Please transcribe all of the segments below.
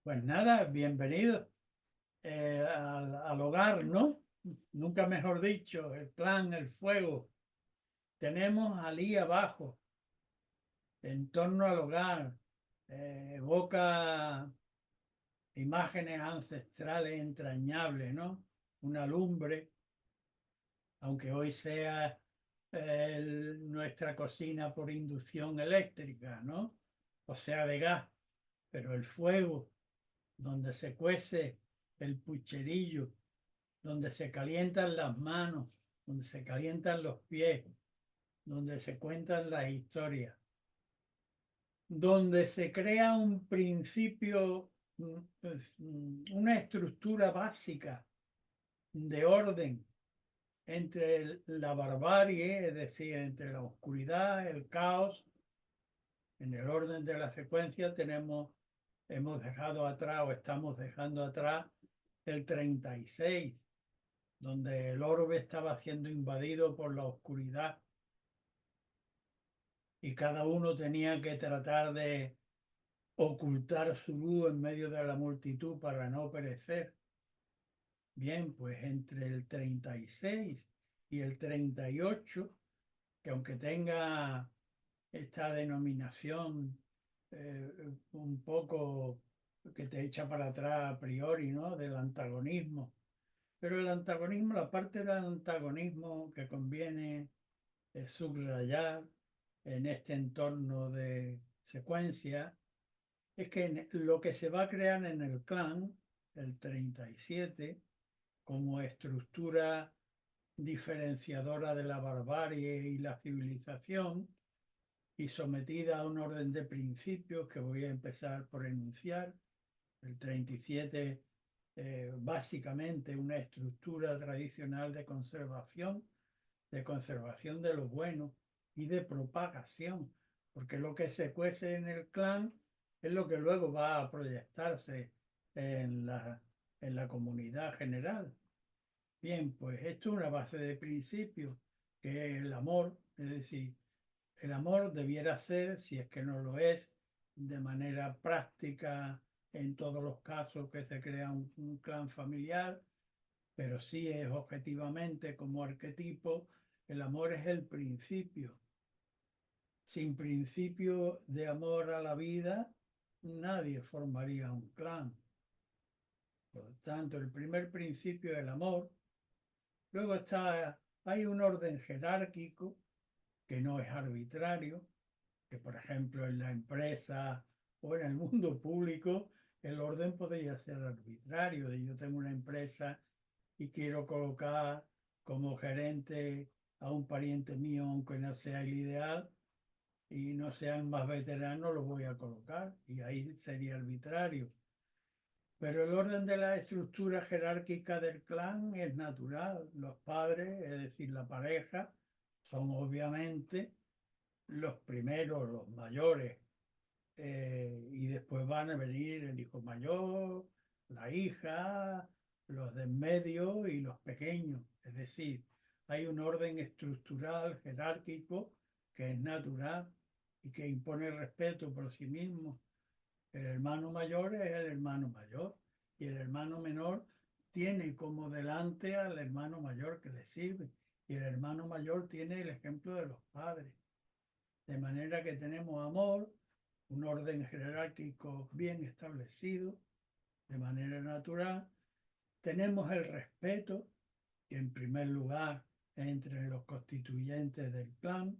Pues nada, bienvenido al hogar, ¿no? Nunca mejor dicho, el clan, el fuego. Tenemos allí abajo, en torno al hogar, evoca imágenes ancestrales entrañables, ¿no? Una lumbre, aunque hoy sea nuestra cocina por inducción eléctrica, ¿no? O sea, de gas, pero el fuego, donde se cuece el pucherillo, donde se calientan las manos, donde se calientan los pies, donde se cuentan las historias, donde se crea un principio, una estructura básica de orden entre la barbarie, es decir, entre la oscuridad, el caos. En el orden de la secuencia hemos dejado atrás o estamos dejando atrás el 36, donde el orbe estaba siendo invadido por la oscuridad y cada uno tenía que tratar de ocultar su luz en medio de la multitud para no perecer. Bien, pues entre el 36 y el 38, que aunque tenga esta denominación un poco que te echa para atrás a priori, ¿no? Del antagonismo. Pero el antagonismo, la parte del antagonismo que conviene subrayar en este entorno de secuencia es que lo que se va a crear en el clan, el 37, como estructura diferenciadora de la barbarie y la civilización, y sometida a un orden de principios que voy a empezar por enunciar. El 37, básicamente una estructura tradicional de conservación de lo bueno y de propagación, porque lo que se cuece en el clan es lo que luego va a proyectarse en la comunidad general. Bien, pues esto es una base de principios, que es el amor, es decir, el amor debiera ser, si es que no lo es, de manera práctica en todos los casos que se crea un clan familiar, pero sí es objetivamente como arquetipo, el amor es el principio. Sin principio de amor a la vida, nadie formaría un clan. Por lo tanto, el primer principio es el amor. Luego hay un orden jerárquico que no es arbitrario, que por ejemplo en la empresa o en el mundo público el orden podría ser arbitrario. Yo tengo una empresa y quiero colocar como gerente a un pariente mío, aunque no sea el ideal y no sean más veteranos, lo voy a colocar y ahí sería arbitrario. Pero el orden de la estructura jerárquica del clan es natural. Los padres, es decir, la pareja, son obviamente los primeros, los mayores, y después van a venir el hijo mayor, la hija, los de en medio y los pequeños. Es decir, hay un orden estructural, jerárquico, que es natural y que impone respeto por sí mismo. El hermano mayor es el hermano mayor y el hermano menor tiene como delante al hermano mayor que le sirve y el hermano mayor tiene el ejemplo de los padres. De manera que tenemos amor, un orden jerárquico bien establecido, de manera natural. Tenemos el respeto, que en primer lugar entre los constituyentes del clan.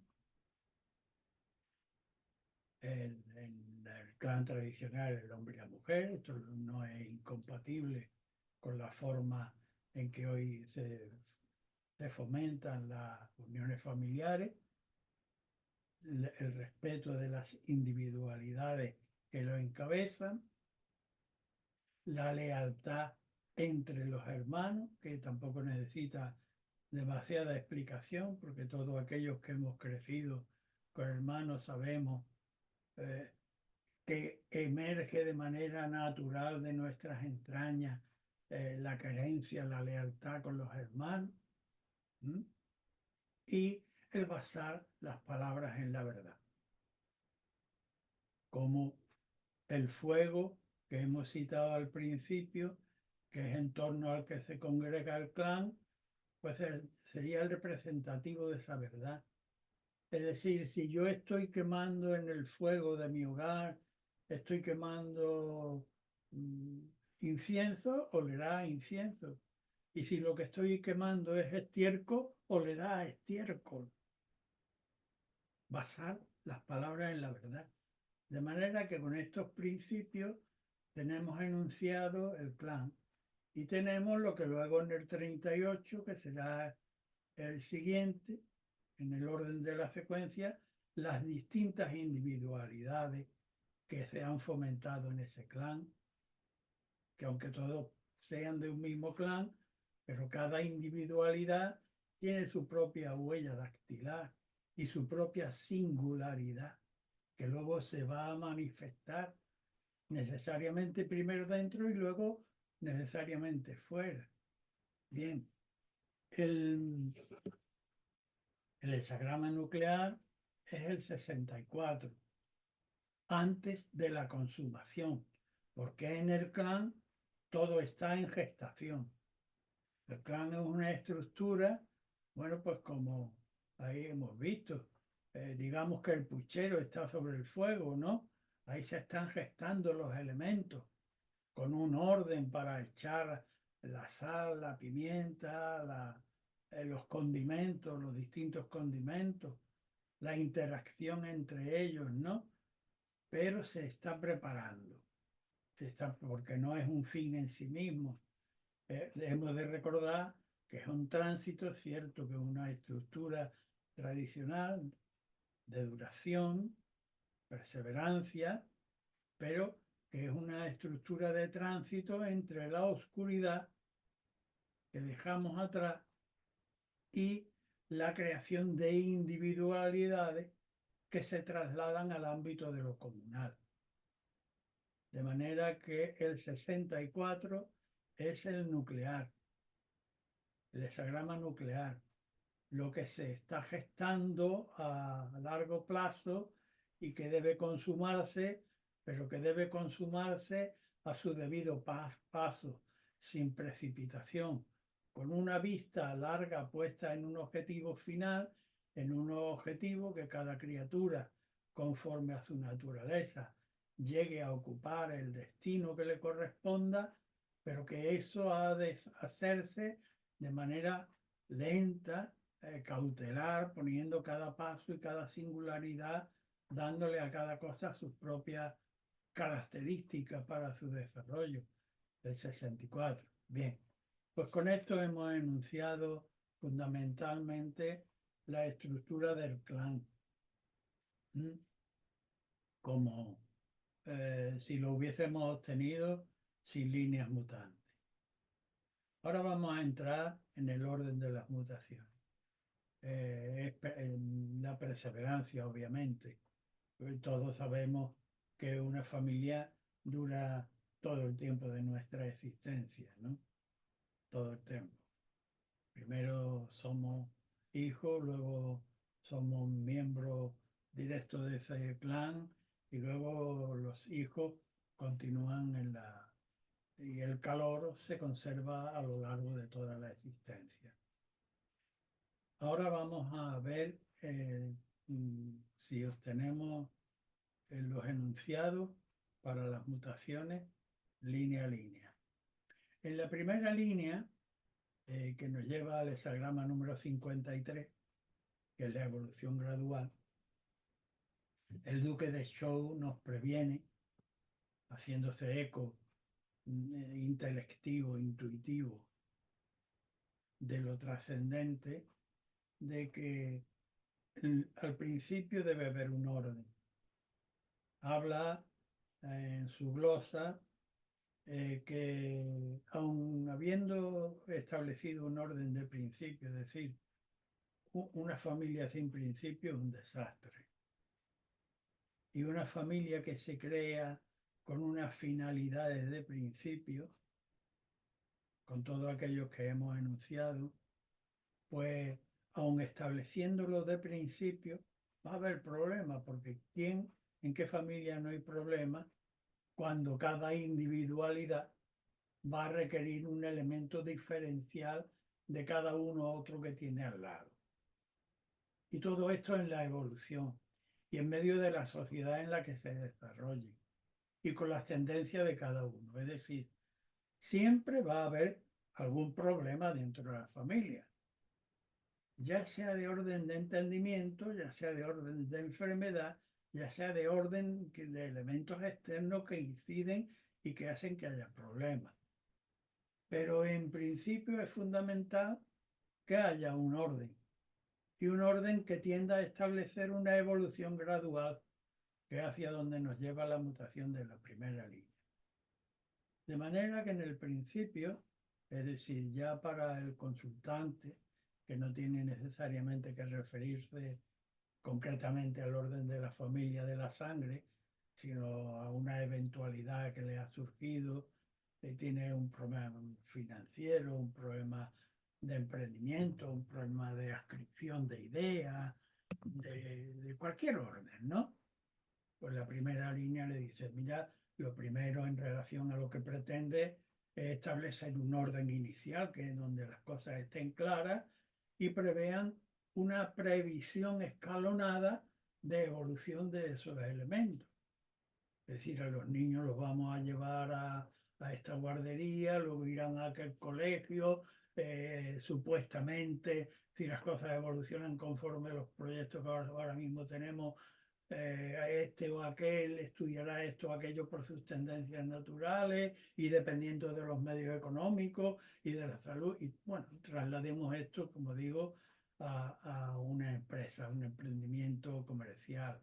En el clan tradicional el hombre y la mujer, esto no es incompatible con la forma en que hoy se fomentan las uniones familiares, el respeto de las individualidades que lo encabezan, la lealtad entre los hermanos, que tampoco necesita demasiada explicación, porque todos aquellos que hemos crecido con hermanos sabemos eh, que emerge de manera natural de nuestras entrañas la creencia, la lealtad con los hermanos. ¿M? Y el basar las palabras en la verdad, como el fuego que hemos citado al principio, que es en torno al que se congrega el clan, pues sería el representativo de esa verdad. Es decir, si yo estoy quemando en el fuego de mi hogar, estoy quemando mm, incienso, olerá a incienso. Y si lo que estoy quemando es estiércol, olerá a estiércol. Basar las palabras en la verdad. De manera que con estos principios tenemos enunciado el clan y tenemos lo que luego en el 38, que será el siguiente, en el orden de la secuencia, las distintas individualidades que se han fomentado en ese clan, que aunque todos sean de un mismo clan, pero cada individualidad tiene su propia huella dactilar y su propia singularidad, que luego se va a manifestar necesariamente primero dentro y luego necesariamente fuera. Bien, el, el hexagrama nuclear es el 64, antes de la consumación, porque en el clan todo está en gestación. El clan es una estructura, bueno, pues como ahí hemos visto, digamos que el puchero está sobre el fuego, ¿no? Ahí se están gestando los elementos con un orden para echar la sal, la pimienta, los condimentos, los distintos condimentos, la interacción entre ellos, ¿no? Pero se está preparando, porque no es un fin en sí mismo. Hemos de recordar que es un tránsito, es cierto que es una estructura tradicional de duración, perseverancia, pero que es una estructura de tránsito entre la oscuridad que dejamos atrás y la creación de individualidades que se trasladan al ámbito de lo comunal. De manera que el 64 es el nuclear, el hexagrama nuclear, lo que se está gestando a largo plazo y que debe consumarse, pero que debe consumarse a su debido paso, sin precipitación, con una vista larga puesta en un objetivo final, en un objetivo que cada criatura, conforme a su naturaleza, llegue a ocupar el destino que le corresponda, pero que eso ha de hacerse de manera lenta, cautelar, poniendo cada paso y cada singularidad, dándole a cada cosa sus propias características para su desarrollo. El 64. Bien, pues con esto hemos enunciado fundamentalmente la estructura del clan, como si lo hubiésemos obtenido sin líneas mutantes. Ahora vamos a entrar en el orden de las mutaciones. La perseverancia, obviamente. Todos sabemos que una familia dura todo el tiempo de nuestra existencia, ¿no? Todo el tiempo. Primero somos hijos, luego somos miembros directos de ese clan y luego los hijos continúan y el calor se conserva a lo largo de toda la existencia. Ahora vamos a ver si obtenemos los enunciados para las mutaciones línea a línea. En la primera línea, que nos lleva al hexagrama número 53, que es la evolución gradual, el duque de Zhou nos previene, haciéndose eco intelectivo, intuitivo, de lo trascendente, de que al principio debe haber un orden. Habla en su glosa que aun habiendo establecido un orden de principio, es decir, una familia sin principio es un desastre. Y una familia que se crea con unas finalidades de principio, con todos aquellos que hemos enunciado, pues aun estableciéndolo de principio, va a haber problemas, porque ¿en qué familia no hay problemas cuando cada individualidad va a requerir un elemento diferencial de cada uno otro que tiene al lado. Y todo esto en la evolución y en medio de la sociedad en la que se desarrolle y con las tendencias de cada uno. Es decir, siempre va a haber algún problema dentro de la familia, ya sea de orden de entendimiento, ya sea de orden de enfermedad, ya sea de orden de elementos externos que inciden y que hacen que haya problemas. Pero en principio es fundamental que haya un orden, y un orden que tienda a establecer una evolución gradual, que es hacia donde nos lleva la mutación de la primera línea. De manera que en el principio, es decir, ya para el consultante, que no tiene necesariamente que referirse concretamente al orden de la familia de la sangre, sino a una eventualidad que le ha surgido, tiene un problema financiero, un problema de emprendimiento, un problema de adscripción de ideas, de cualquier orden, ¿no? Pues la primera línea le dice, mira, lo primero en relación a lo que pretende es establecer un orden inicial, que es donde las cosas estén claras y prevean una previsión escalonada de evolución de esos elementos. Es decir, a los niños los vamos a llevar a esta guardería, luego irán a aquel colegio, supuestamente, si las cosas evolucionan conforme los proyectos que ahora mismo tenemos, este o aquel estudiará esto o aquello por sus tendencias naturales y dependiendo de los medios económicos y de la salud. Y bueno, traslademos esto, como digo, a una empresa, a un emprendimiento comercial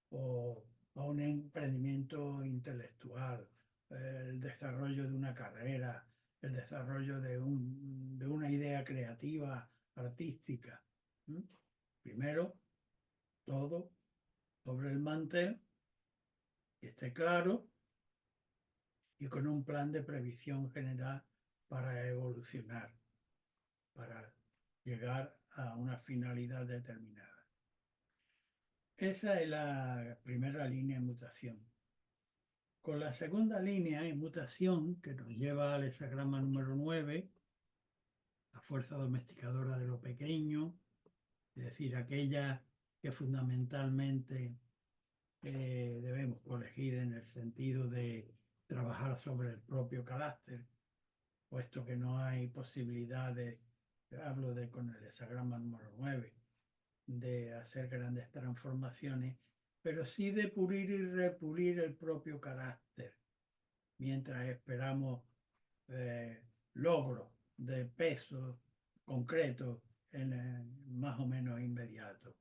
o a un emprendimiento intelectual, el desarrollo de una carrera, el desarrollo de una idea creativa, artística. ¿Mm? Primero, todo sobre el mantel, que esté claro y con un plan de previsión general para evolucionar, para llegar a una finalidad determinada. Esa es la primera línea de mutación. Con la segunda línea de mutación, que nos lleva al hexagrama número 9, la fuerza domesticadora de lo pequeño, es decir, aquella que fundamentalmente debemos corregir en el sentido de trabajar sobre el propio carácter, puesto que no hay posibilidad de, hablo de con el hexagrama número 9, de hacer grandes transformaciones, pero sí de pulir y repulir el propio carácter, mientras esperamos logros de peso concreto más o menos inmediato.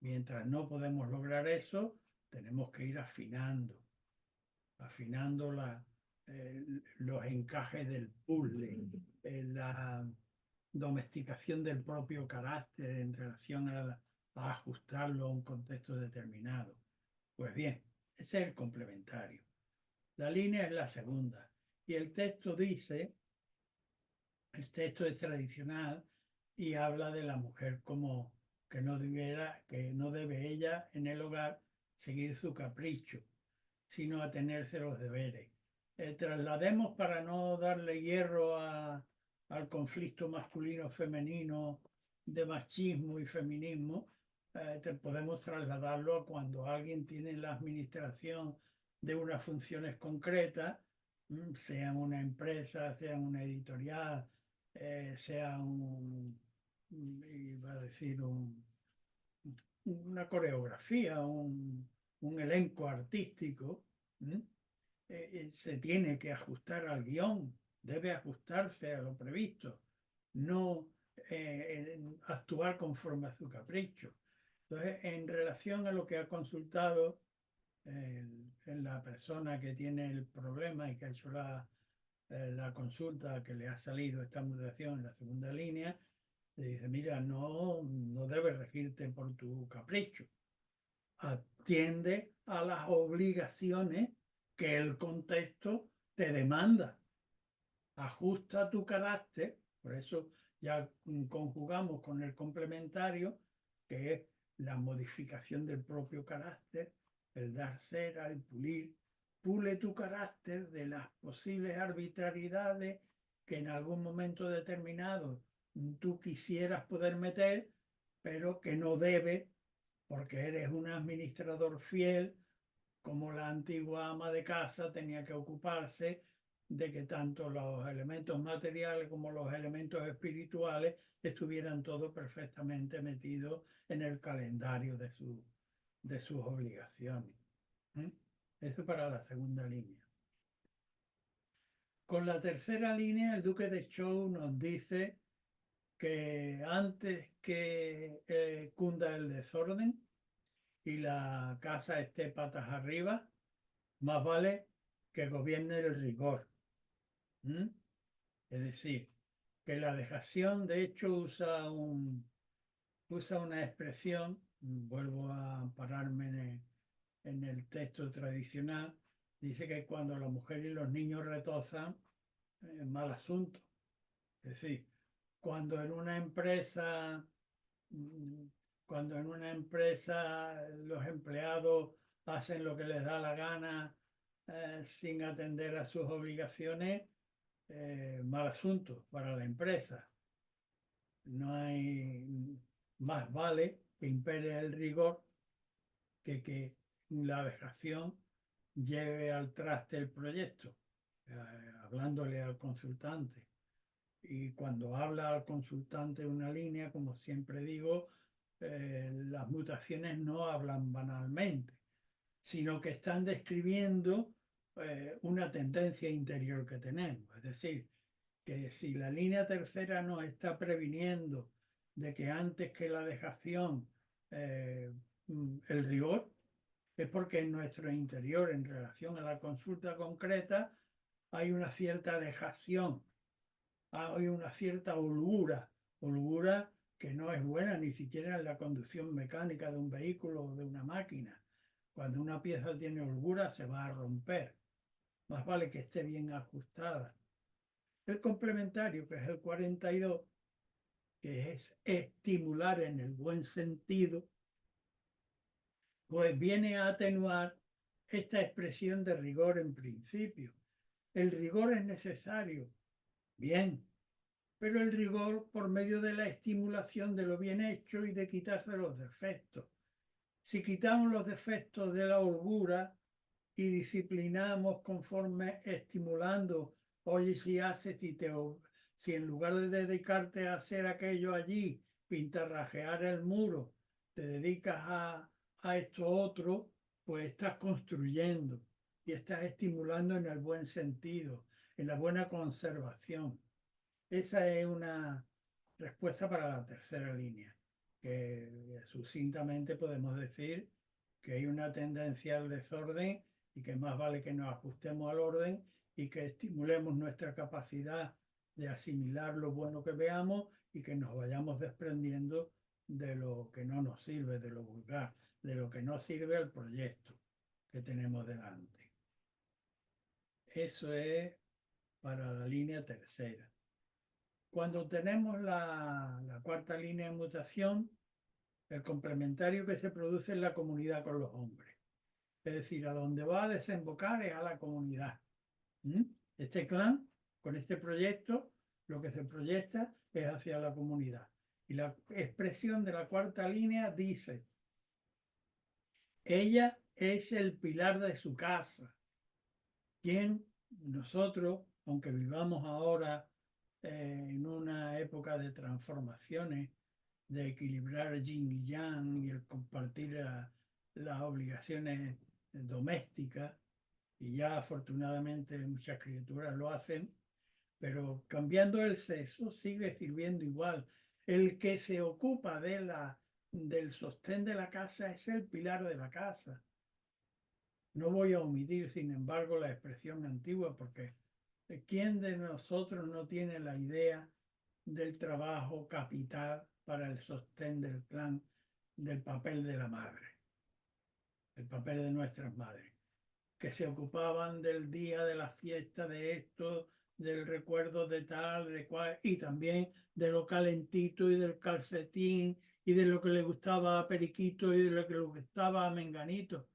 Mientras no podemos lograr eso, tenemos que ir afinando los encajes del puzzle, la domesticación del propio carácter en relación a ajustarlo a un contexto determinado. Pues bien, ese es el complementario. La línea es la segunda. Y el texto dice, el texto es tradicional y habla de la mujer como que no debe ella en el hogar seguir su capricho, sino atenerse a los deberes. Traslademos para no darle hierro al conflicto masculino-femenino de machismo y feminismo, podemos trasladarlo a cuando alguien tiene la administración de unas funciones concretas, sea una empresa, sea una editorial, sea iba a decir, una coreografía, un elenco artístico, se tiene que ajustar al guión, debe ajustarse a lo previsto, no actuar conforme a su capricho. Entonces, en relación a lo que ha consultado en la persona que tiene el problema y que ha hecho la consulta, que le ha salido esta mutación en la segunda línea, le dice, mira, no debes regirte por tu capricho. Atiende a las obligaciones que el contexto te demanda. Ajusta tu carácter, por eso ya conjugamos con el complementario, que es la modificación del propio carácter, el dar cera, el pulir, pule tu carácter de las posibles arbitrariedades que en algún momento determinado tú quisieras poder meter, pero que no debes porque eres un administrador fiel, como la antigua ama de casa tenía que ocuparse de que tanto los elementos materiales como los elementos espirituales estuvieran todos perfectamente metidos en el calendario de sus obligaciones. Eso para la segunda línea. Con la tercera línea, el duque de Zhou nos dice que antes que cunda el desorden y la casa esté patas arriba, más vale que gobierne el rigor. Es decir, que la dejación, de hecho, usa una expresión, vuelvo a pararme en el texto tradicional, dice que cuando la mujer y los niños retozan, mal asunto. Es decir, cuando en una empresa, mm, cuando en una empresa los empleados hacen lo que les da la gana sin atender a sus obligaciones, mal asunto para la empresa. No hay, más vale que impere el rigor que la dejación lleve al traste el proyecto, hablándole al consultante. Y cuando habla al consultante una línea, como siempre digo, las mutaciones no hablan banalmente, sino que están describiendo una tendencia interior que tenemos. Es decir, que si la línea tercera nos está previniendo de que antes que la dejación el rigor, es porque en nuestro interior, en relación a la consulta concreta, hay una cierta dejación, hay una cierta holgura que no es buena ni siquiera en la conducción mecánica de un vehículo o de una máquina. Cuando una pieza tiene holgura se va a romper. Más vale que esté bien ajustada. El complementario, que es el 42, que es estimular en el buen sentido, pues viene a atenuar esta expresión de rigor en principio. El rigor es necesario, bien, pero el rigor por medio de la estimulación de lo bien hecho y de quitarse los defectos. Si quitamos los defectos de la holgura y disciplinamos conforme estimulando, oye, si haces, si en lugar de dedicarte a hacer aquello allí, pintarrajear el muro, te dedicas a esto otro, pues estás construyendo y estás estimulando en el buen sentido, en la buena conservación. Esa es una respuesta para la tercera línea, que sucintamente podemos decir que hay una tendencia al desorden y que más vale que nos ajustemos al orden y que estimulemos nuestra capacidad de asimilar lo bueno que veamos y que nos vayamos desprendiendo de lo que no nos sirve, de lo vulgar, de lo que no sirve al proyecto que tenemos delante. Eso es para la línea tercera. Cuando tenemos la cuarta línea de mutación, el complementario que se produce en la comunidad con los hombres. Es decir, a donde va a desembocar es a la comunidad. Este clan, con este proyecto, lo que se proyecta es hacia la comunidad. Y la expresión de la cuarta línea dice, ella es el pilar de su casa. Quien nosotros, aunque vivamos ahora en una época de transformaciones, de equilibrar yin y yang y el compartir las obligaciones domésticas, y ya afortunadamente muchas criaturas lo hacen, pero cambiando el sexo sigue sirviendo igual. El que se ocupa del sostén de la casa es el pilar de la casa. No voy a omitir, sin embargo, la expresión antigua porque ¿quién de nosotros no tiene la idea del trabajo capital para el sostén del clan, del papel de la madre, el papel de nuestras madres, que se ocupaban del día, de la fiesta, de esto, del recuerdo de tal, de cual, y también de lo calentito y del calcetín y de lo que le gustaba a Periquito y de lo que le gustaba a Menganito?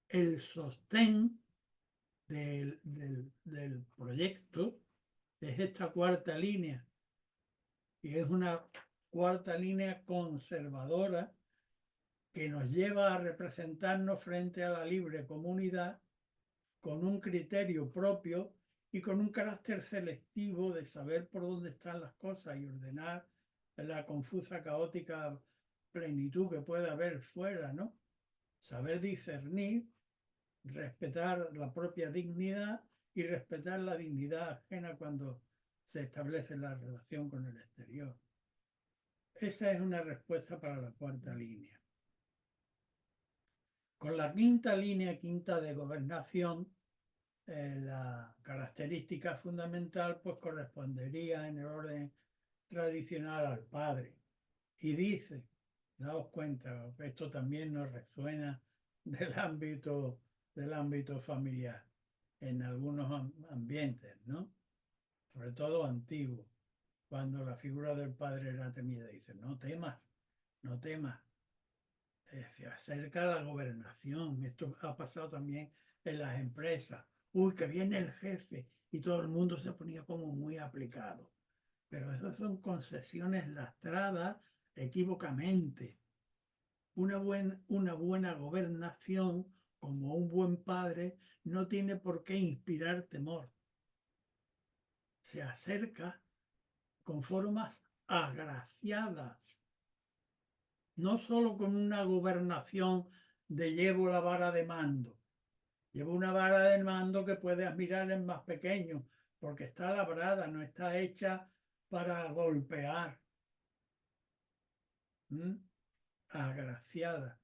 el sostén del proyecto es esta cuarta línea, y es una cuarta línea conservadora que nos lleva a representarnos frente a la libre comunidad con un criterio propio y con un carácter selectivo de saber por dónde están las cosas y ordenar la confusa, caótica plenitud que puede haber fuera, ¿no? Saber discernir, respetar la propia dignidad y respetar la dignidad ajena cuando se establece la relación con el exterior. Esa es una respuesta para la cuarta línea. Con la quinta línea, quinta de gobernación, la característica fundamental pues correspondería en el orden tradicional al padre. Y dice, daos cuenta, esto también nos resuena del ámbito familiar en algunos ambientes, ¿no? Sobre todo antiguos, cuando la figura del padre era temida. Dice, no temas, no temas. Se acerca la gobernación. Esto ha pasado también en las empresas. Uy, que viene el jefe y todo el mundo se ponía como muy aplicado. Pero esas son concesiones lastradas equívocamente. Una buena gobernación, como un buen padre, no tiene por qué inspirar temor. Se acerca con formas agraciadas, no solo con una gobernación de llevo la vara de mando. Llevo una vara de mando que puedes mirar en más pequeño, porque está labrada, no está hecha para golpear. Agraciada.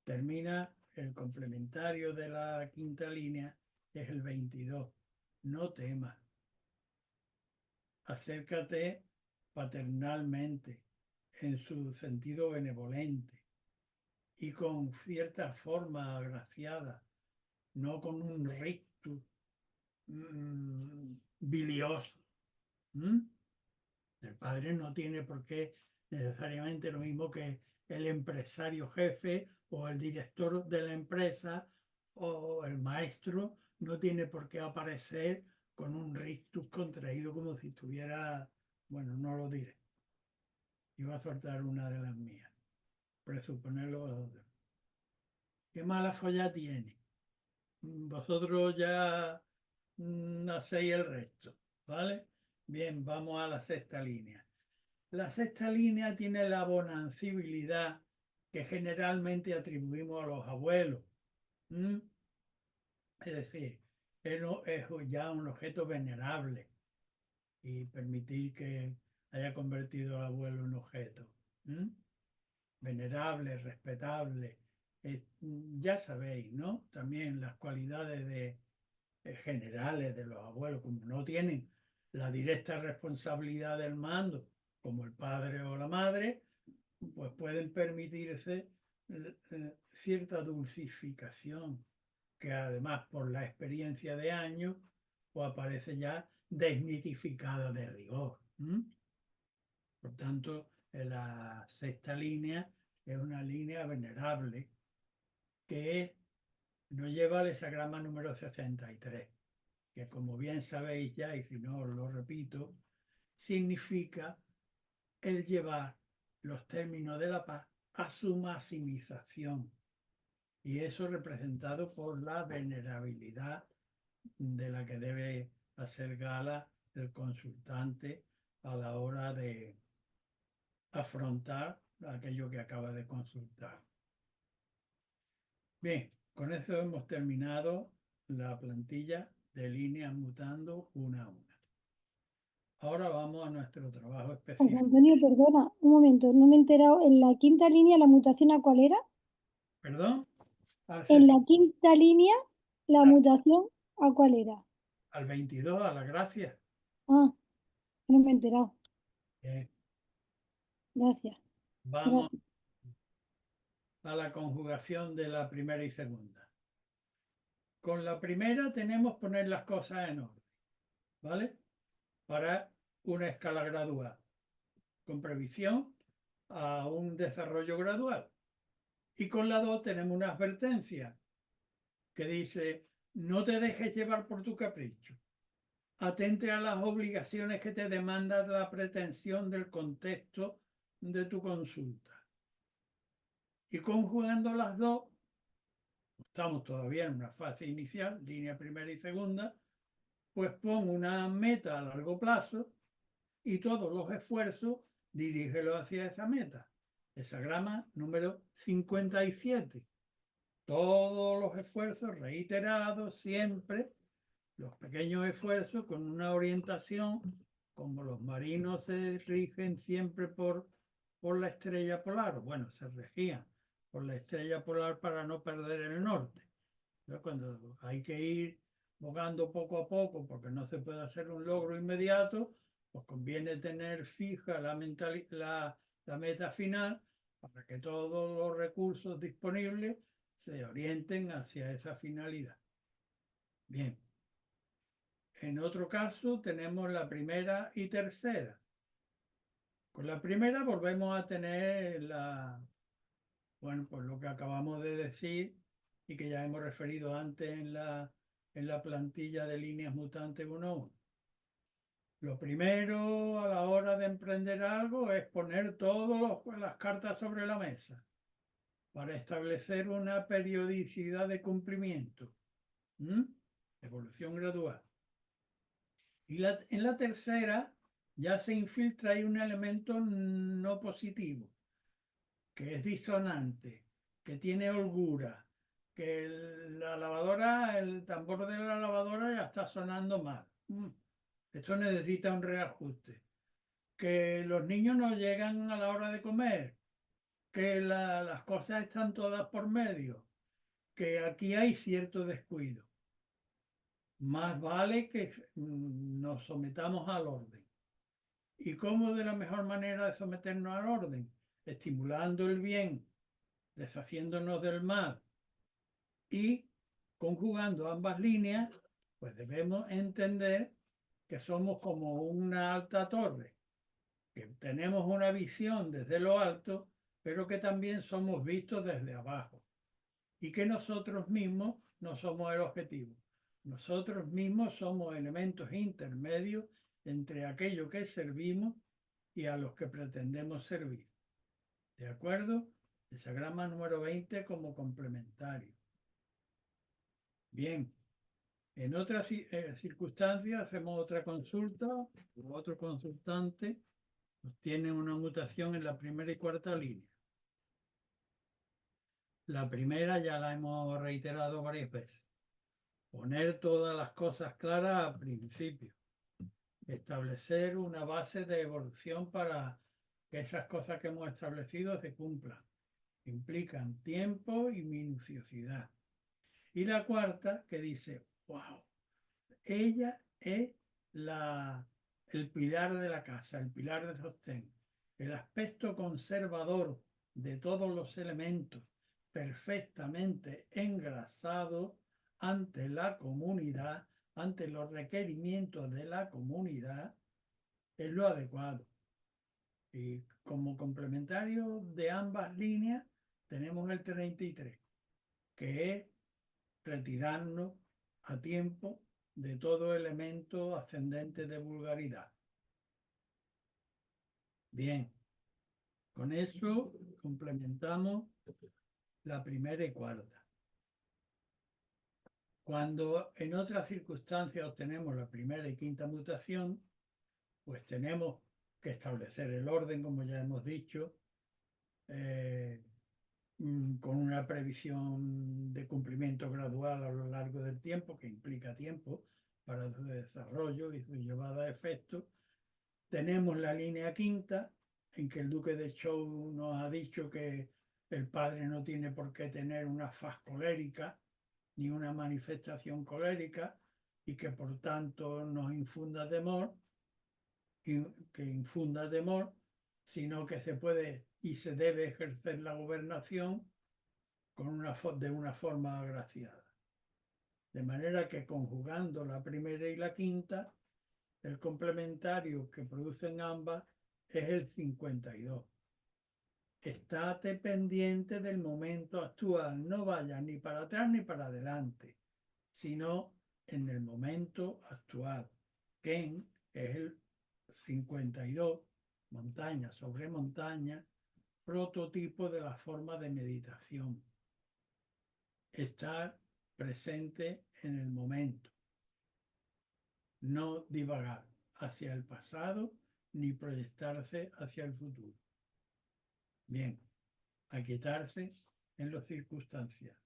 Termina el complementario de la quinta línea, es el 22. No temas. Acércate paternalmente, en su sentido benevolente y con cierta forma agraciada, no con un rictus bilioso. El padre no tiene por qué necesariamente lo mismo que el empresario jefe o el director de la empresa o el maestro, no tiene por qué aparecer con un rictus contraído como si estuviera, bueno, no lo diré. Iba a soltar una de las mías, presuponerlo vosotros. ¿Qué mala folla tiene? Vosotros ya hacéis el resto, ¿vale? Bien, vamos a la sexta línea. La sexta línea tiene la bonancibilidad que generalmente atribuimos a los abuelos. Es decir, es ya un objeto venerable y permitir que haya convertido al abuelo en objeto. Venerable, respetable. Ya sabéis, ¿no? También las cualidades generales de los abuelos, como no tienen la directa responsabilidad del mando, como el padre o la madre, pues pueden permitirse cierta dulcificación, que además por la experiencia de años, pues aparece ya desmitificada de rigor. Por tanto, la sexta línea es una línea venerable que nos lleva al hexagrama número 63, que como bien sabéis ya, y si no os lo repito, significa el llevar los términos de la paz a su maximización. Y eso representado por la venerabilidad de la que debe hacer gala el consultante a la hora de afrontar aquello que acaba de consultar. Bien, con eso hemos terminado la plantilla de líneas mutando una a una. Ahora vamos a nuestro trabajo José específico. Antonio, perdona, un momento, no me he enterado. ¿En la quinta línea la mutación a cuál era? ¿Perdón? En la quinta línea la mutación a cuál era. Al 22, a la gracia. Ah, no me he enterado. Bien, Gracias. vamos Gracias. a la conjugación de la primera y segunda. Con la primera tenemos que poner las cosas en orden, ¿vale? Para una escala gradual, con previsión a un desarrollo gradual. Y con la dos tenemos una advertencia. que dice, no te dejes llevar por tu capricho. Atente a las obligaciones que te demanda la pretensión del contexto de tu consulta. Y conjugando las dos, estamos todavía en una fase inicial, línea primera y segunda, pues pon una meta a largo plazo y todos los esfuerzos dirígelos hacia esa meta. Hesagrama número 57. Todos los esfuerzos reiterados, siempre, los pequeños esfuerzos con una orientación, como los marinos se rigen siempre por la estrella polar, bueno, se regían por la estrella polar para no perder el norte. Entonces, cuando hay que ir bogando poco a poco, porque no se puede hacer un logro inmediato, pues conviene tener fija la meta final para que todos los recursos disponibles se orienten hacia esa finalidad. Bien. En otro caso tenemos la primera y tercera. Con la primera volvemos a tener pues lo que acabamos de decir y que ya hemos referido antes en la plantilla de líneas mutantes 1.1. Lo primero a la hora de emprender algo es poner todas las cartas sobre la mesa para establecer una periodicidad de cumplimiento. Evolución gradual. Y en la tercera ya se infiltra ahí un elemento no positivo, que es disonante, que tiene holgura, que la lavadora, el tambor de la lavadora ya está sonando mal. Esto necesita un reajuste. Que los niños no llegan a la hora de comer, que las cosas están todas por medio, que aquí hay cierto descuido. Más vale que nos sometamos al orden. ¿Y cómo de la mejor manera de someternos al orden? Estimulando el bien, deshaciéndonos del mal y conjugando ambas líneas, pues debemos entender que somos como una alta torre, que tenemos una visión desde lo alto, pero que también somos vistos desde abajo y que nosotros mismos no somos el objetivo. Nosotros mismos somos elementos intermedios entre aquello que servimos y a los que pretendemos servir. ¿De acuerdo? Hesagrama número 20 como complementario. Bien, en otras circunstancias hacemos otra consulta, o otro consultante nos tiene una mutación en la primera y cuarta línea. La primera ya la hemos reiterado varias veces. Poner todas las cosas claras al principio. Establecer una base de evolución para que esas cosas que hemos establecido se cumplan. Implican tiempo y minuciosidad. Y la cuarta que dice, wow, ella es el pilar de la casa, el pilar de sostén, el aspecto conservador de todos los elementos, perfectamente engrasado ante la comunidad, ante los requerimientos de la comunidad, es lo adecuado. Y como complementario de ambas líneas tenemos el 33, que es retirarnos a tiempo de todo elemento ascendente de vulgaridad. Bien, con eso complementamos la primera y cuarta. Cuando en otras circunstancias obtenemos la primera y quinta mutación, pues tenemos que establecer el orden, como ya hemos dicho, con una previsión de cumplimiento gradual a lo largo del tiempo, que implica tiempo para su desarrollo y su llevada a efecto. Tenemos la línea quinta, en que el duque de Zhou nos ha dicho que el padre no tiene por qué tener una faz colérica ni una manifestación colérica y que por tanto nos infunda temor, sino que se puede y se debe ejercer la gobernación de una forma agraciada. De manera que conjugando la primera y la quinta, el complementario que producen ambas es el 52. estate pendiente del momento actual, no vayas ni para atrás ni para adelante, sino en el momento actual. Ken es el 52, montaña sobre montaña, prototipo de la forma de meditación. Estar presente en el momento, no divagar hacia el pasado ni proyectarse hacia el futuro. Bien, aquietarse en las circunstancias.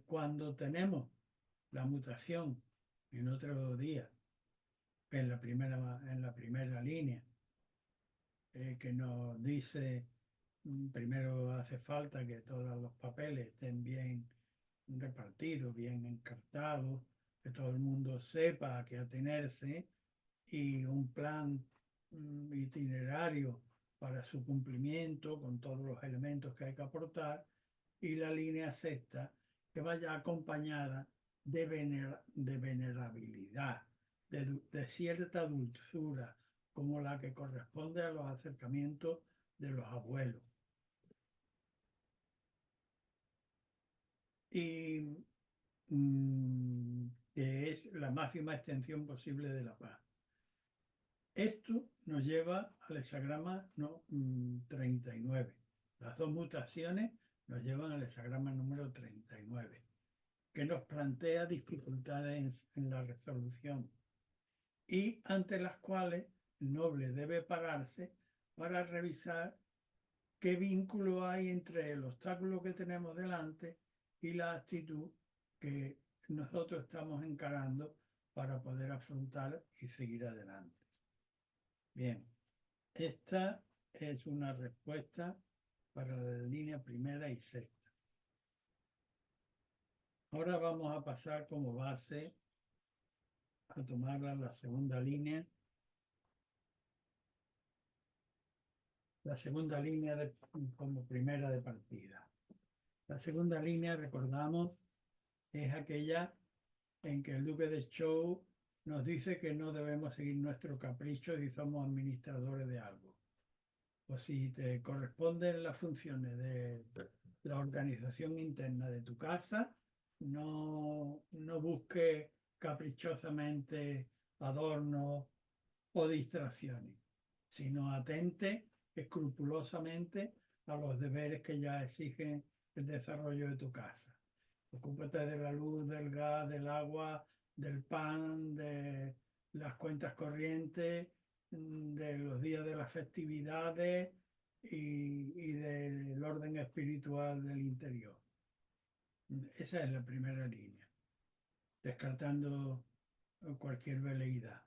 Cuando tenemos la mutación en otro día, en la primera línea, que nos dice, primero hace falta que todos los papeles estén bien repartidos, bien encartados, que todo el mundo sepa a qué atenerse y un plan itinerario para su cumplimiento con todos los elementos que hay que aportar, y la línea sexta que vaya acompañada de venerabilidad, de cierta dulzura, como la que corresponde a los acercamientos de los abuelos. Y que es la máxima extensión posible de la paz. Esto nos lleva al hexagrama 39. Las dos mutaciones nos llevan al hexagrama número 39, que nos plantea dificultades en la resolución y ante las cuales el noble debe pararse para revisar qué vínculo hay entre el obstáculo que tenemos delante y la actitud que nosotros estamos encarando para poder afrontar y seguir adelante. Bien, esta es una respuesta para la línea primera y sexta. Ahora vamos a pasar como base a tomarla la segunda línea. La segunda línea como primera de partida. La segunda línea, recordamos, es aquella en que el Duque de Zhou nos dice que no debemos seguir nuestro capricho si somos administradores de algo. O si te corresponden las funciones de la organización interna de tu casa, no busques caprichosamente adornos o distracciones, sino atente escrupulosamente a los deberes que ya exigen el desarrollo de tu casa. Ocúpate de la luz, del gas, del agua, del pan, de las cuentas corrientes, de los días de las festividades y del orden espiritual del interior. Esa es la primera línea, descartando cualquier veleidad.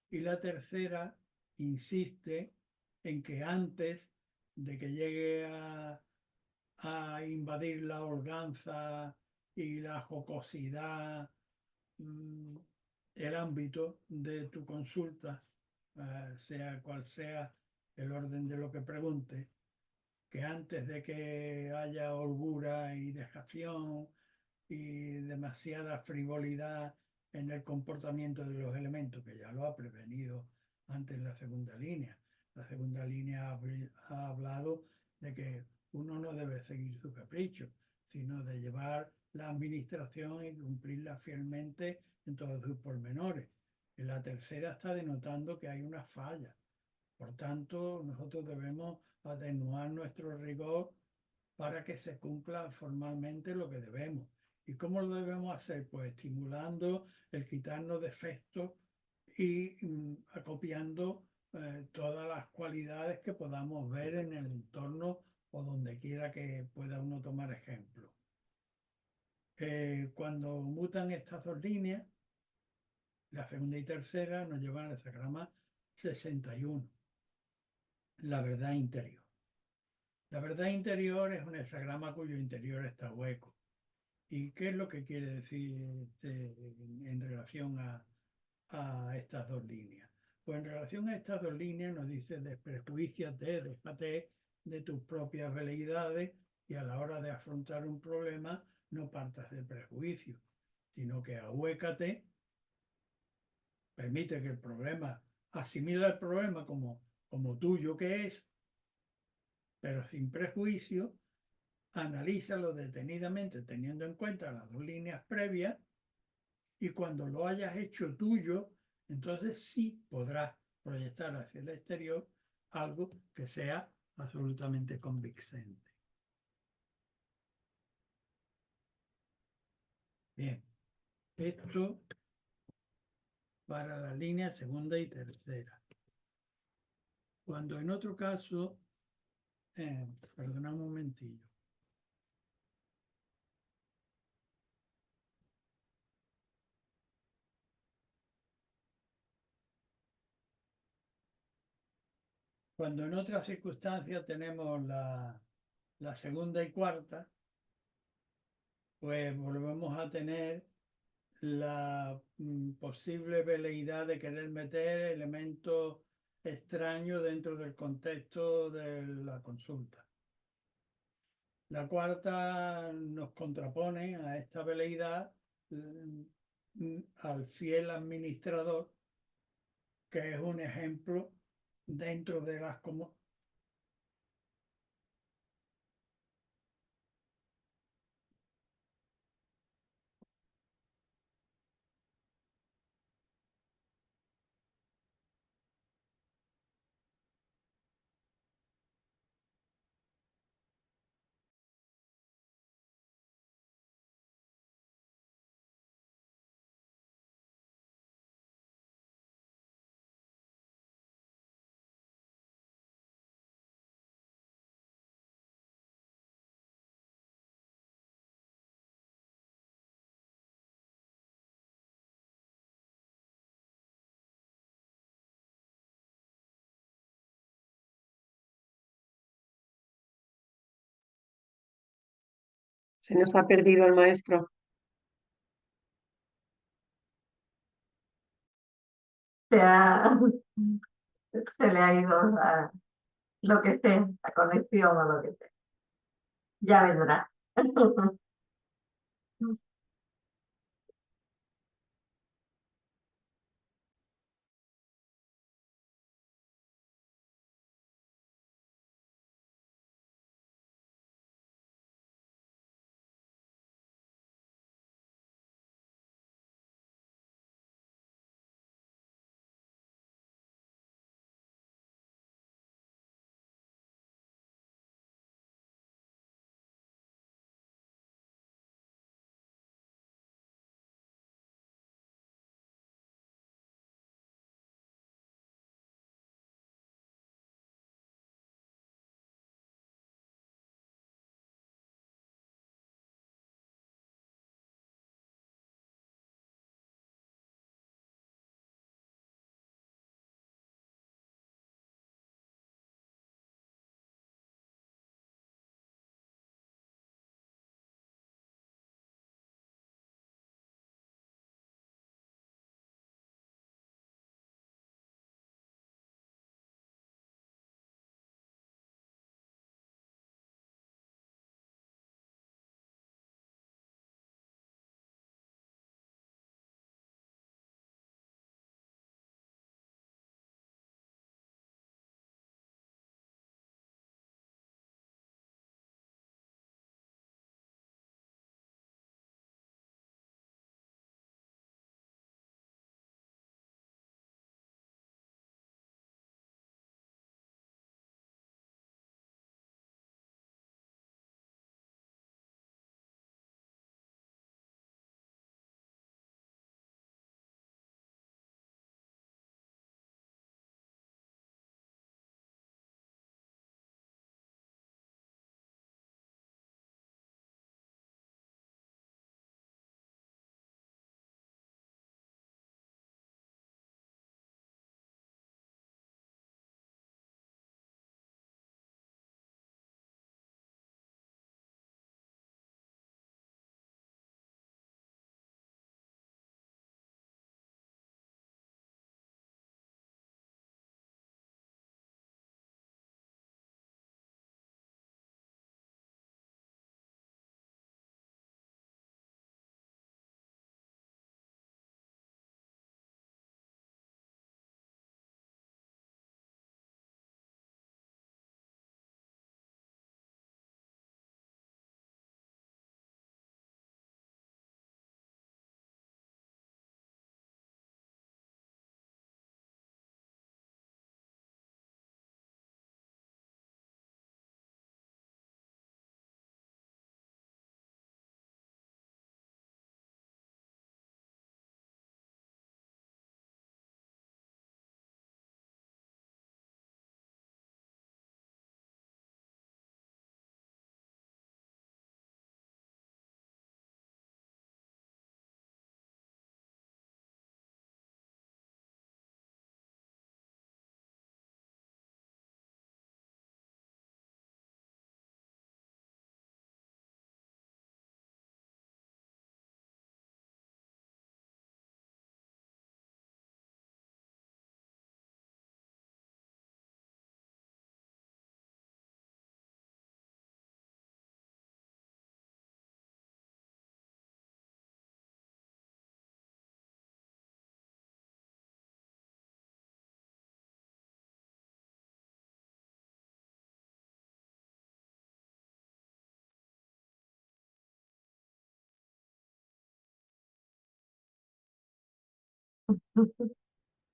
Y la tercera insiste en que antes de que llegue a invadir la holganza y la jocosidad el ámbito de tu consulta, sea cual sea el orden de lo que pregunte, que antes de que haya holgura y dejación y demasiada frivolidad en el comportamiento de los elementos, que ya lo ha prevenido antes la segunda línea. La segunda línea ha hablado de que uno no debe seguir su capricho, sino de llevar la administración y cumplirla fielmente en todos sus pormenores. En la tercera está denotando que hay una falla. Por tanto, nosotros debemos atenuar nuestro rigor para que se cumpla formalmente lo que debemos. ¿Y cómo lo debemos hacer? Pues estimulando el quitarnos defectos y acopiando todas las cualidades que podamos ver en el entorno o donde quiera que pueda uno tomar ejemplo. Cuando mutan estas dos líneas, la segunda y tercera nos llevan al hexagrama 61, la verdad interior. La verdad interior es un hexagrama cuyo interior está hueco. ¿Y qué es lo que quiere decir en relación a estas dos líneas? Pues en relación a estas dos líneas nos dice desprejuíciate, déjate de tus propias veleidades y a la hora de afrontar un problema no partas de prejuicio, sino que ahuécate, permite que el problema, asimila el problema como como tuyo que es, pero sin prejuicio, analízalo detenidamente teniendo en cuenta las dos líneas previas y cuando lo hayas hecho tuyo, entonces sí podrás proyectar hacia el exterior algo que sea absolutamente convincente. Bien, esto para la línea segunda y tercera. Cuando en otro caso, perdona un momentillo. Cuando en otras circunstancias tenemos la segunda y cuarta, pues volvemos a tener la posible veleidad de querer meter elementos extraños dentro del contexto de la consulta. La cuarta nos contrapone a esta veleidad al fiel administrador, que es un ejemplo dentro de las Se nos ha perdido el maestro. Se, ha- se le ha ido lo que sea, la conexión o lo que sea. Ya vendrá.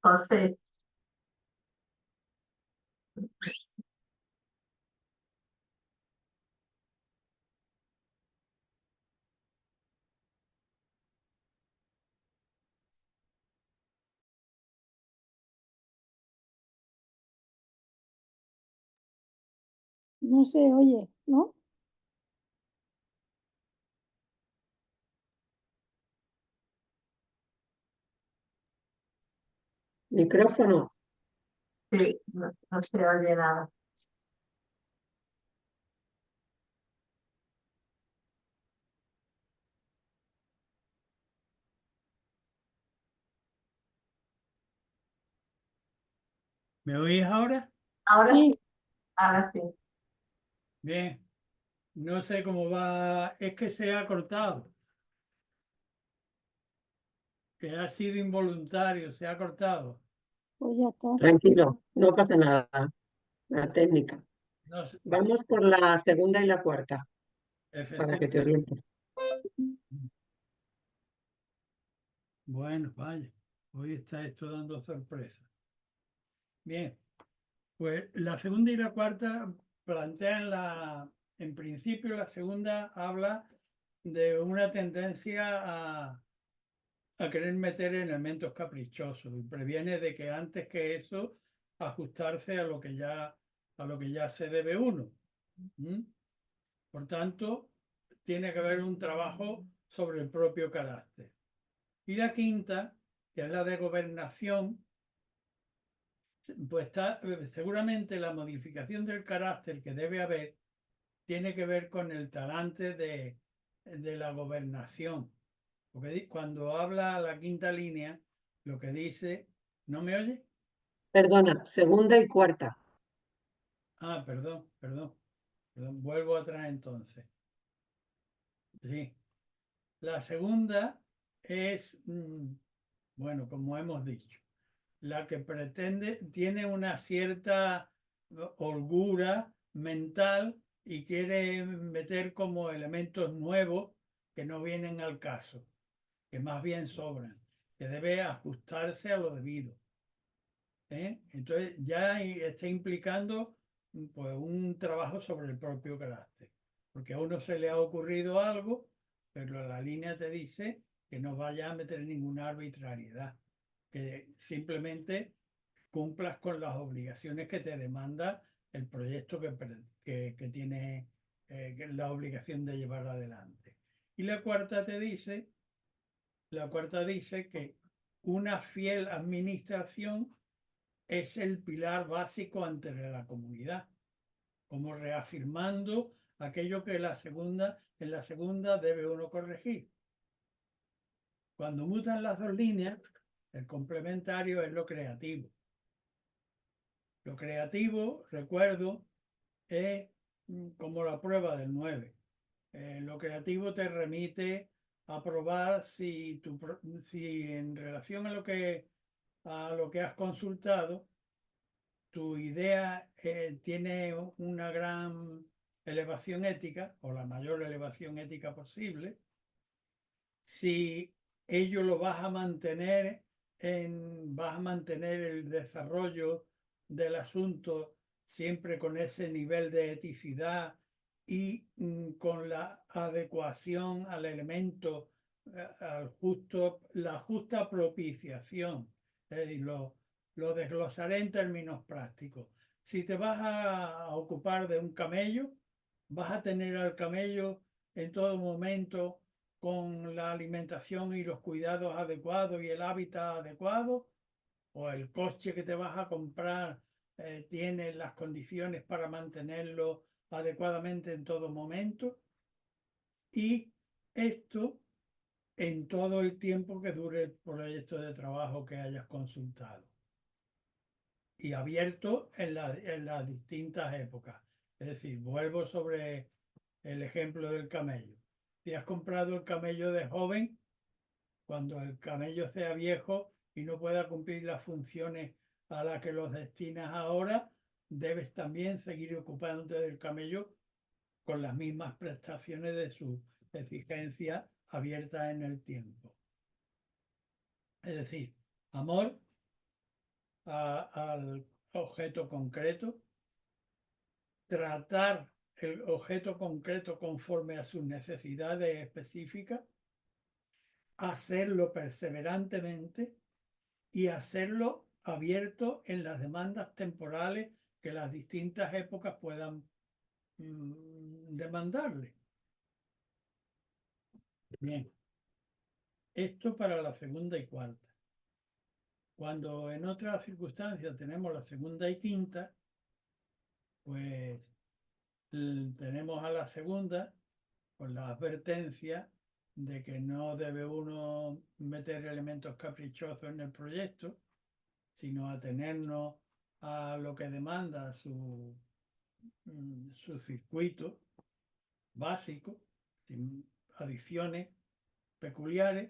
José, No se oye, ¿no? Micrófono. sí, no se oye nada. ¿Me oís ahora? Ahora Sí. sí, ahora sí. Bien. No sé cómo va. Es que se ha cortado. Que ha sido involuntario, se ha cortado. Pues ya está. Tranquilo, no pasa nada. La técnica. No sé, Vamos por la segunda y la cuarta, para que te efectivamente. orientes. Bueno, vaya. Hoy está esto dando sorpresa. Bien. Pues la segunda y la cuarta plantean en principio la segunda habla de una tendencia a querer meter elementos caprichosos y previene de que antes que eso ajustarse a lo que ya se debe uno. ¿Mm? Por tanto, tiene que haber un trabajo sobre el propio carácter. Y la quinta, que es la de gobernación, pues está, seguramente la modificación del carácter que debe haber tiene que ver con el talante de la gobernación. Porque cuando habla la quinta línea, lo que dice, ¿no me oye? Perdona, segunda y cuarta. Ah, perdón, vuelvo atrás entonces. Sí, la segunda es, bueno, como hemos dicho, la que pretende, tiene una cierta holgura mental y quiere meter como elementos nuevos que no vienen al caso, que más bien sobran, que debe ajustarse a lo debido. ¿Eh? Entonces ya está implicando pues, un trabajo sobre el propio carácter, porque a uno se le ha ocurrido algo, pero la línea te dice que no vaya a meter ninguna arbitrariedad, que simplemente cumplas con las obligaciones que te demanda el proyecto que tiene la obligación de llevar adelante. Y la cuarta dice que una fiel administración es el pilar básico ante la comunidad, como reafirmando aquello que en la segunda debe uno corregir. Cuando mutan las dos líneas, el complementario es lo creativo. Lo creativo, recuerdo, es como la prueba del 9. Lo creativo te remite a probar si en relación a lo que has consultado, tu idea tiene una gran elevación ética o la mayor elevación ética posible, si ello lo vas a mantener el desarrollo del asunto siempre con ese nivel de eticidad y con la adecuación al elemento, la justa propiciación. Es decir, lo desglosaré en términos prácticos. Si te vas a ocupar de un camello, vas a tener al camello en todo momento con la alimentación y los cuidados adecuados y el hábitat adecuado, o el coche que te vas a comprar tiene las condiciones para mantenerlo adecuadamente en todo momento. Y esto en todo el tiempo que dure el proyecto de trabajo que hayas consultado y abierto en las distintas épocas. Es decir, vuelvo sobre el ejemplo del camello. Si has comprado el camello de joven, cuando el camello sea viejo y no pueda cumplir las funciones a las que los destinas ahora, debes también seguir ocupándote del camello con las mismas prestaciones de su exigencia abierta en el tiempo. Es decir, Amor al objeto concreto, tratar el objeto concreto conforme a sus necesidades específicas, hacerlo perseverantemente y hacerlo abierto en las demandas temporales que las distintas épocas puedan demandarle. Bien, esto para la segunda y cuarta. Cuando en otras circunstancias tenemos la segunda y quinta, pues tenemos a la segunda con la advertencia de que no debe uno meter elementos caprichosos en el proyecto, sino atenernos a lo que demanda su circuito básico, sin adiciones peculiares,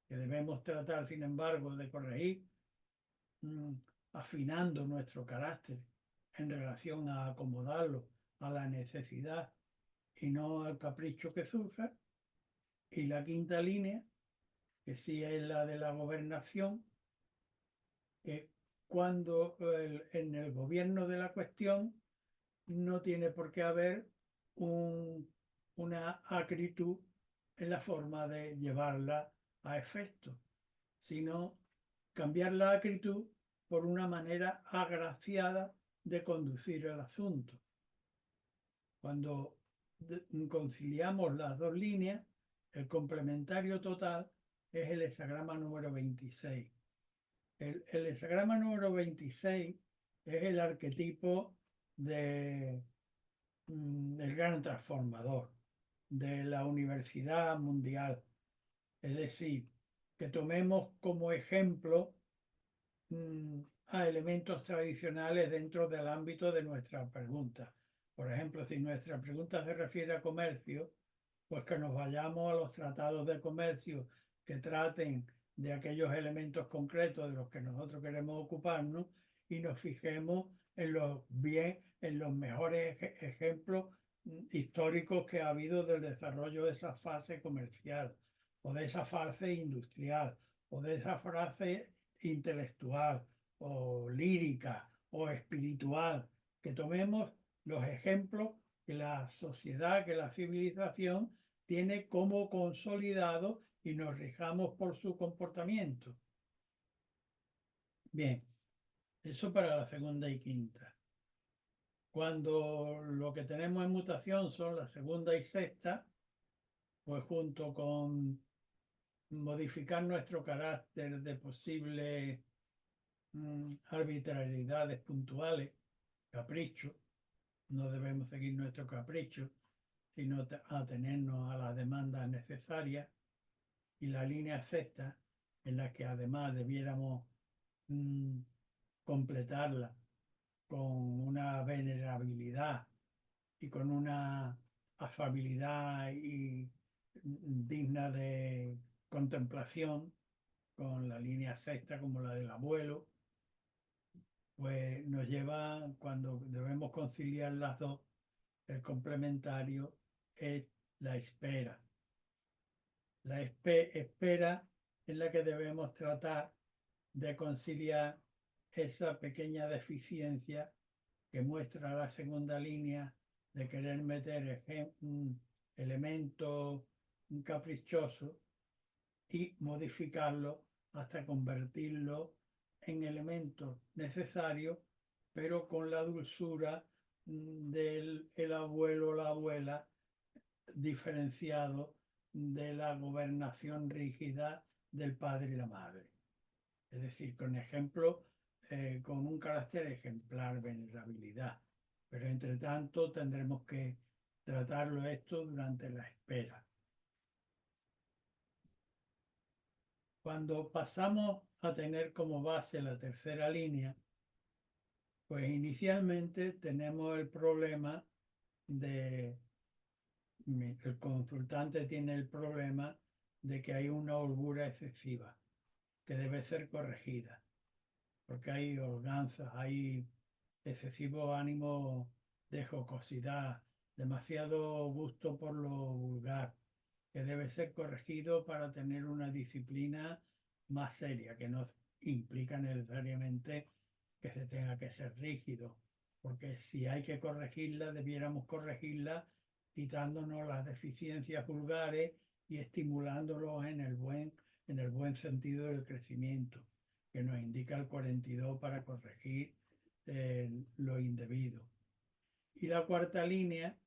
que debemos tratar, sin embargo, de corregir, afinando nuestro carácter en relación a acomodarlo a la necesidad y no al capricho que surja. Y la quinta línea, que sí es la de la gobernación, que cuando en el gobierno de la cuestión no tiene por qué haber una acritud en la forma de llevarla a efecto, sino cambiar la acritud por una manera agraciada de conducir el asunto. Cuando conciliamos las dos líneas, el complementario total es el hexagrama número 26. El hexagrama número 26 es el arquetipo del gran transformador, de la universidad mundial. Es decir, que tomemos como ejemplo a elementos tradicionales dentro del ámbito de nuestra pregunta. Por ejemplo, si nuestra pregunta se refiere a comercio, pues que nos vayamos a los tratados de comercio que traten de aquellos elementos concretos de los que nosotros queremos ocuparnos y nos fijemos en los mejores ejemplos históricos que ha habido del desarrollo de esa fase comercial o de esa fase industrial o de esa fase intelectual o lírica o espiritual, que tomemos los ejemplos que la sociedad, que la civilización tiene como consolidado y nos rijamos por su comportamiento. Bien, eso para la segunda y quinta. Cuando lo que tenemos en mutación son la segunda y sexta, pues junto con modificar nuestro carácter de posibles arbitrariedades puntuales, caprichos, no debemos seguir nuestro capricho, sino atenernos a las demandas necesarias, y la línea sexta, en la que además debiéramos completarla con una venerabilidad y con una afabilidad y digna de contemplación, con la línea sexta como la del abuelo, pues nos lleva, cuando debemos conciliar las dos, el complementario es la espera. La espera es la que debemos tratar de conciliar esa pequeña deficiencia que muestra la segunda línea de querer meter elementos caprichosos y modificarlo hasta convertirlo en elementos necesarios, pero con la dulzura del abuelo o la abuela, diferenciado de la gobernación rígida del padre y la madre. Es decir, con ejemplo, con un carácter ejemplar, venerabilidad. Pero entre tanto tendremos que tratarlo esto durante la espera. Cuando pasamos a tener como base la tercera línea, pues inicialmente tenemos el problema de, el consultante tiene el problema de que hay una holgura excesiva que debe ser corregida, porque hay holganzas, hay excesivo ánimo de jocosidad, demasiado gusto por lo vulgar, que debe ser corregido para tener una disciplina más seria, que no implica necesariamente que se tenga que ser rígido, porque si hay que corregirla, debiéramos corregirla quitándonos las deficiencias vulgares y estimulándolos en el buen sentido del crecimiento, que nos indica el 42 para corregir lo indebido. Y la cuarta línea,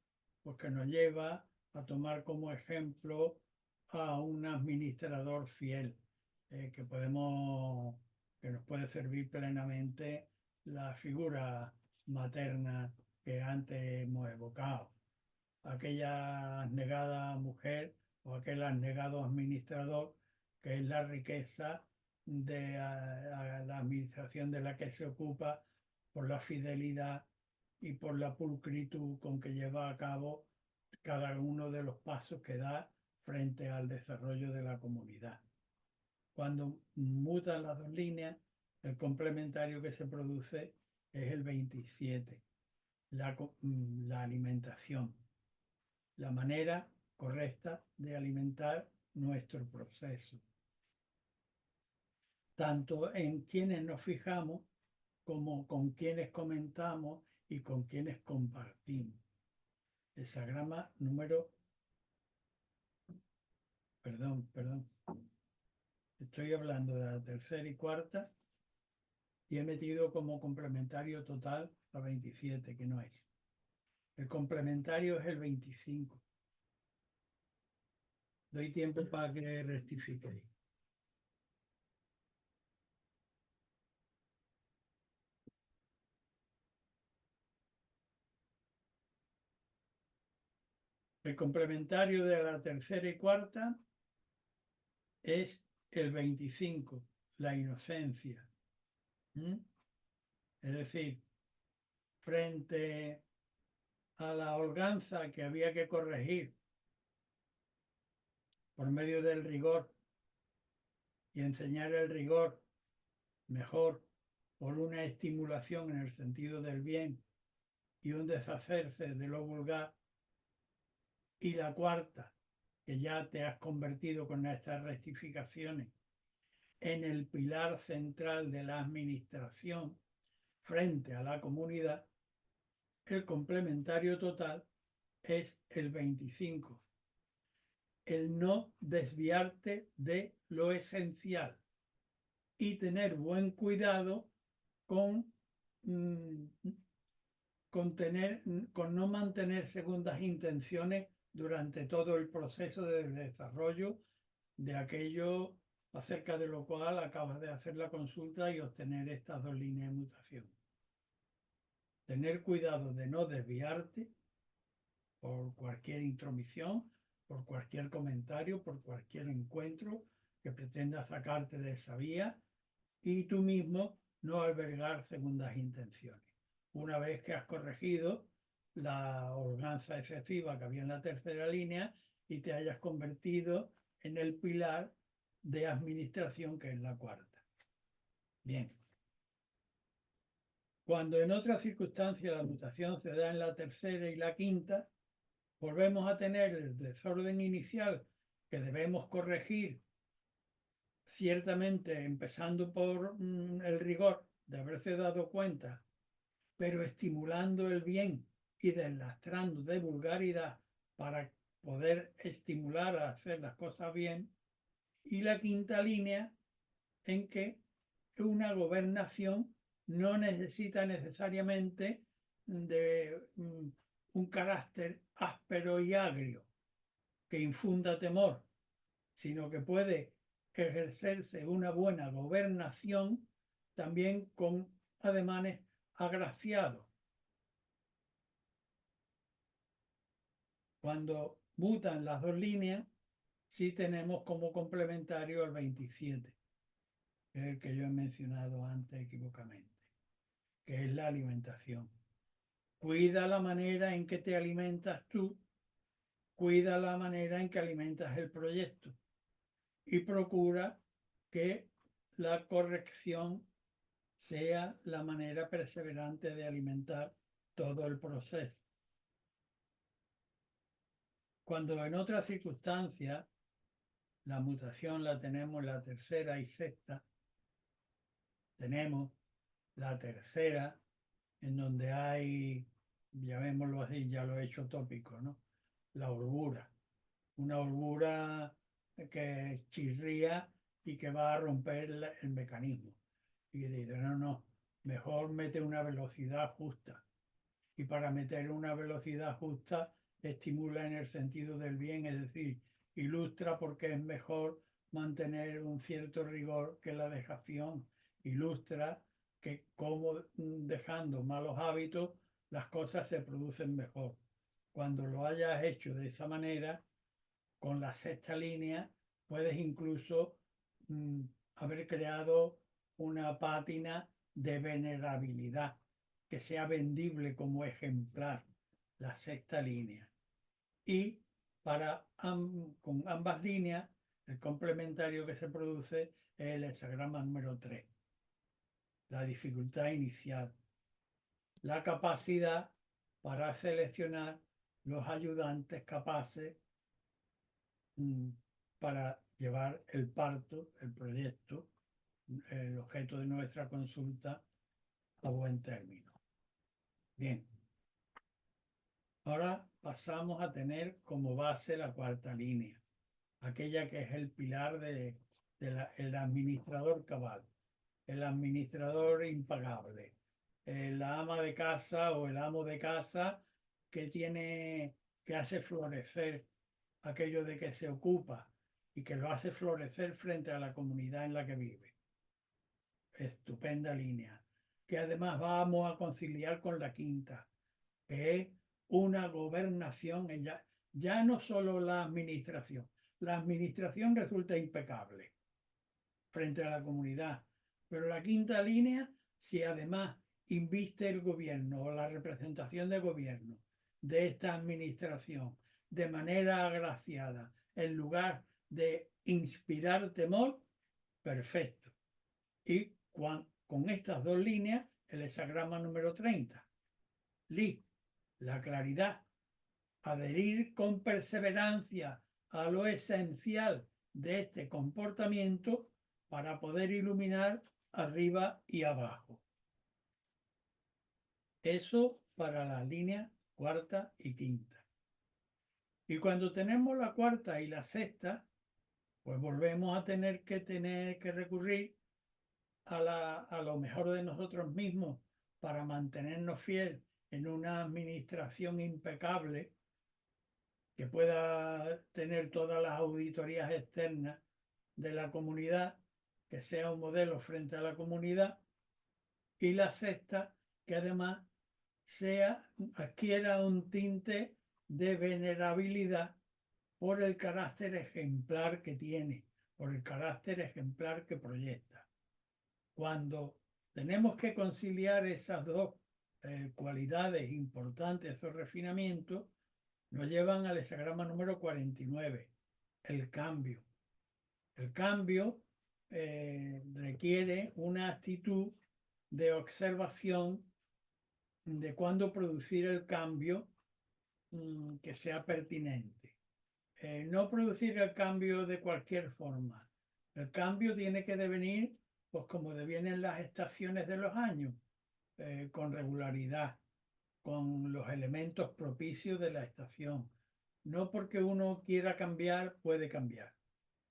pues que nos lleva a tomar como ejemplo a un administrador fiel, que nos puede servir plenamente la figura materna que antes hemos evocado. Aquella negada mujer o aquel negado administrador, que es la riqueza de la administración de la que se ocupa por la fidelidad y por la pulcritud con que lleva a cabo cada uno de los pasos que da frente al desarrollo de la comunidad. Cuando mutan las dos líneas, el complementario que se produce es el 27, la alimentación, la manera correcta de alimentar nuestro proceso, tanto en quienes nos fijamos como con quienes comentamos y con quienes compartimos. Hesagrama número... Perdón. Estoy hablando de la tercera y cuarta y he metido como complementario total la 27, que no es. El complementario es el 25. Doy tiempo para que rectifiquéis. El complementario de la tercera y cuarta es el 25, la inocencia. Es decir, frente a la holganza que había que corregir por medio del rigor y enseñar el rigor mejor por una estimulación en el sentido del bien y un deshacerse de lo vulgar. Y la cuarta, que ya te has convertido con estas rectificaciones en el pilar central de la administración frente a la comunidad, el complementario total es el 25. El no desviarte de lo esencial y tener buen cuidado con no mantener segundas intenciones durante todo el proceso de desarrollo de aquello acerca de lo cual acabas de hacer la consulta y obtener estas dos líneas de mutación. Tener cuidado de no desviarte por cualquier intromisión, por cualquier comentario, por cualquier encuentro que pretenda sacarte de esa vía, y tú mismo no albergar segundas intenciones. Una vez que has corregido la holganza excesiva que había en la tercera línea y te hayas convertido en el pilar de administración que es la cuarta. Bien. Cuando en otras circunstancias la mutación se da en la tercera y la quinta, volvemos a tener el desorden inicial que debemos corregir, ciertamente empezando por el rigor de haberse dado cuenta, pero estimulando el bien y deslastrando de vulgaridad para poder estimular a hacer las cosas bien. Y la quinta línea, en que una gobernación no necesita necesariamente de un carácter áspero y agrio que infunda temor, sino que puede ejercerse una buena gobernación también con ademanes agraciados. Cuando mutan las dos líneas, sí tenemos como complementario el 27, que es el que yo he mencionado antes equivocadamente, que es la alimentación. Cuida la manera en que te alimentas tú, cuida la manera en que alimentas el proyecto y procura que la corrección sea la manera perseverante de alimentar todo el proceso. Cuando en otras circunstancias la mutación la tenemos en la tercera y sexta, Tenemos la tercera, en donde hay, llamémoslo así, ya lo he hecho tópico, ¿no? La holgura. Una holgura que chirría y que va a romper el mecanismo. Y que dice, no, mejor mete una velocidad justa. Y para meter una velocidad justa, estimula en el sentido del bien, es decir, ilustra porque es mejor mantener un cierto rigor que la dejación. Ilustra que como dejando malos hábitos, las cosas se producen mejor. Cuando lo hayas hecho de esa manera, con la sexta línea, puedes incluso haber creado una pátina de venerabilidad que sea vendible como ejemplar, la sexta línea. Y con ambas líneas, el complementario que se produce es el hexagrama número 3, la dificultad inicial, la capacidad para seleccionar los ayudantes capaces para llevar el parto, el proyecto, el objeto de nuestra consulta, a buen término. Bien. Ahora pasamos a tener como base la cuarta línea, aquella que es el pilar del administrador cabal, el administrador impagable, la ama de casa o el amo de casa que hace florecer aquello de que se ocupa y que lo hace florecer frente a la comunidad en la que vive. Estupenda línea, que además vamos a conciliar con la quinta, que es una gobernación, ya no solo la administración resulta impecable frente a la comunidad, pero la quinta línea, si además inviste el gobierno o la representación de gobierno de esta administración de manera agraciada, en lugar de inspirar temor, perfecto. Y con estas dos líneas, el hexagrama número 30. La claridad, adherir con perseverancia a lo esencial de este comportamiento para poder iluminar arriba y abajo. Eso para las líneas cuarta y quinta. Y cuando tenemos la cuarta y la sexta, pues volvemos a tener que recurrir a lo mejor de nosotros mismos para mantenernos fiel en una administración impecable que pueda tener todas las auditorías externas de la comunidad, que sea un modelo frente a la comunidad, y la sexta, que además adquiera un tinte de venerabilidad por el carácter ejemplar que tiene, por el carácter ejemplar que proyecta. Cuando tenemos que conciliar esas dos cualidades importantes o refinamientos, nos llevan al hexagrama número 49, el cambio. El cambio requiere una actitud de observación de cuándo producir el cambio que sea pertinente. No producir el cambio de cualquier forma. El cambio tiene que devenir, pues como devienen las estaciones de los años, con regularidad, con los elementos propicios de la estación. No porque uno quiera cambiar, puede cambiar.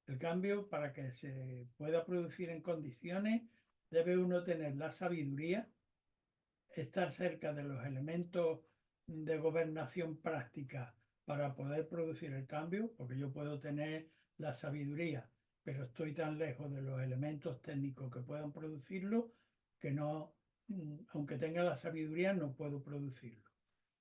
El cambio, para que se pueda producir en condiciones, debe uno tener la sabiduría, estar cerca de los elementos de gobernación práctica para poder producir el cambio, porque yo puedo tener la sabiduría, pero estoy tan lejos de los elementos técnicos que puedan producirlo, que no, aunque tenga la sabiduría, no puedo producirlo.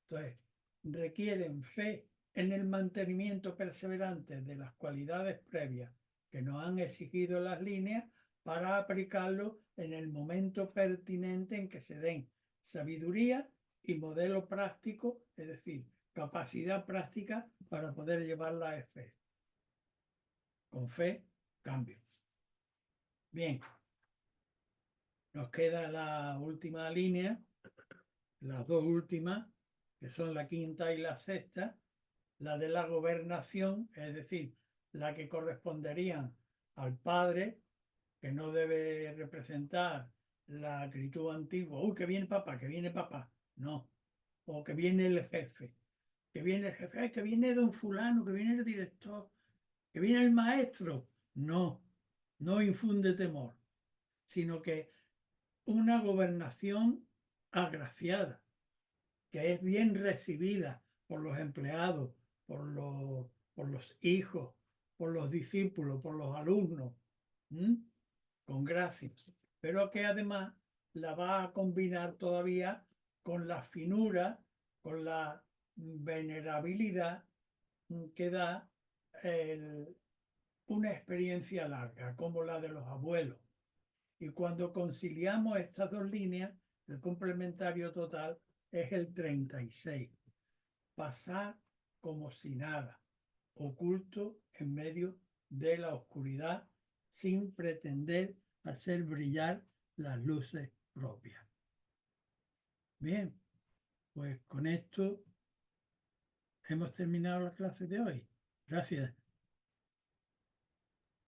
Entonces, requieren fe en el mantenimiento perseverante de las cualidades previas que nos han exigido las líneas para aplicarlo en el momento pertinente en que se den sabiduría y modelo práctico, es decir, capacidad práctica para poder llevarla a efecto. Con fe, cambio. Bien, nos queda la última línea, las dos últimas, que son la quinta y la sexta, la de la gobernación, es decir, la que corresponderían al padre, que no debe representar la actitud antigua. Uy, que viene papá, que viene papá. No. O que viene el jefe. Que viene el jefe. Ay, que viene don fulano, que viene el director, que viene el maestro. No. No infunde temor, sino que una gobernación agraciada, que es bien recibida por los empleados, por los hijos, por los discípulos, por los alumnos, con gracia, pero que además la va a combinar todavía con la finura, con la venerabilidad que da una experiencia larga, como la de los abuelos. Y cuando conciliamos estas dos líneas, el complementario total es el 36. Pasar como si nada, oculto en medio de la oscuridad, sin pretender hacer brillar las luces propias. Bien, pues con esto hemos terminado la clase de hoy. Gracias.